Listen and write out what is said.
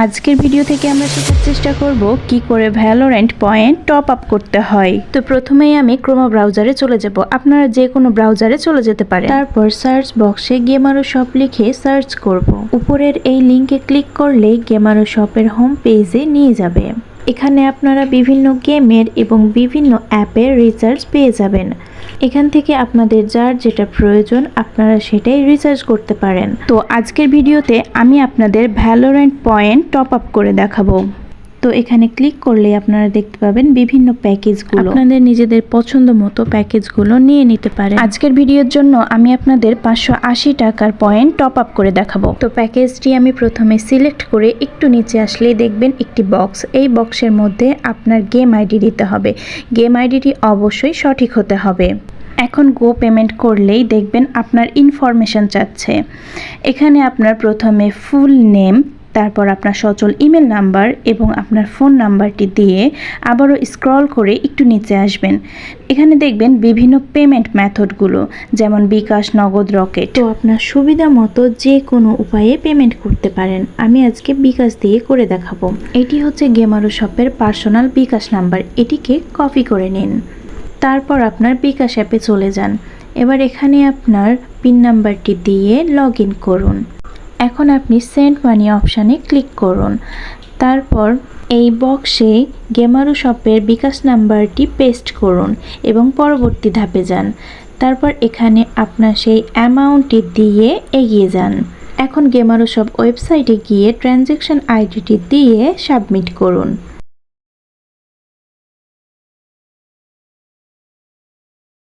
আজকের ভিডিও থেকে আমরা শেখার চেষ্টা করব কি করে ভ্যালোরেন্ট পয়েন্ট টপ আপ করতে হয়। তো প্রথমেই আমি ক্রোমা ব্রাউজারে চলে যাব। আপনারা যে কোনো ব্রাউজারে চলে যেতে পারেন। তারপর সার্চ বক্সে গেমারো শপ লিখে সার্চ করব। উপরের এই লিংকে ক্লিক করলেই গেমারো শপের হোম পেজে নিয়ে যাবে। এখানে আপনারা বিভিন্ন গেমের এবং বিভিন্ন অ্যাপের রিচার্জ পেয়ে যাবেন। এখান থেকে আপনাদের যার যেটা প্রয়োজন আপনারা সেটাই রিচার্জ করতে পারেন। তো আজকের ভিডিওতে আমি আপনাদের ভ্যালোরেন্ট পয়েন্ট টপ আপ করে দেখাবো। তো এখানে ক্লিক করলে আপনারা দেখতে পাবেন বিভিন্ন প্যাকেজগুলো। আপনাদের নিজেদের পছন্দ মতো প্যাকেজগুলো নিয়ে নিতে পারেন। আজকের ভিডিওর জন্য আমি আপনাদের 580 টাকার পয়েন্ট টপ আপ করে দেখাবো। তো প্যাকেজটি আমি প্রথমে সিলেক্ট করে একটু নিচে আসলেই দেখবেন একটি বক্স। এই বক্সের মধ্যে আপনার গেম আইডি দিতে হবে। গেম আইডিটি অবশ্যই সঠিক হতে হবে। এখন গো পেমেন্ট করলেই দেখবেন আপনার ইনফরমেশন চাচ্ছে। এখানে আপনার প্রথমে ফুল নেম, তারপর আপনার সচল ইমেল নাম্বার এবং আপনার ফোন নাম্বারটি দিয়ে আবারও স্ক্রল করে একটু নিচে আসবেন। এখানে দেখবেন বিভিন্ন পেমেন্ট মেথডগুলো, যেমন বিকাশ, নগদ, রকেট। তো আপনার সুবিধা মতো যে কোনো উপায়ে পেমেন্ট করতে পারেন। আমি আজকে বিকাশ দিয়ে করে দেখাবো। এটি হচ্ছে গেমারো শপের পার্সোনাল বিকাশ নাম্বার। এটিকে কপি করে নিন। তারপর আপনার বিকাশ অ্যাপে চলে যান। এবার এখানে আপনার পিন নাম্বারটি দিয়ে লগ ইন করুন। এখন আপনি সেন্ড মানি অপশানে ক্লিক করুন। তারপর এই বক্সে গেমারো শপের বিকাশ নাম্বারটি পেস্ট করুন এবং পরবর্তী ধাপে যান। তারপর এখানে আপনার সেই অ্যামাউন্টটি দিয়ে এগিয়ে যান। এখন গেমারো শপ ওয়েবসাইটে গিয়ে ট্রানজ্যাকশন আইডিটি দিয়ে সাবমিট করুন।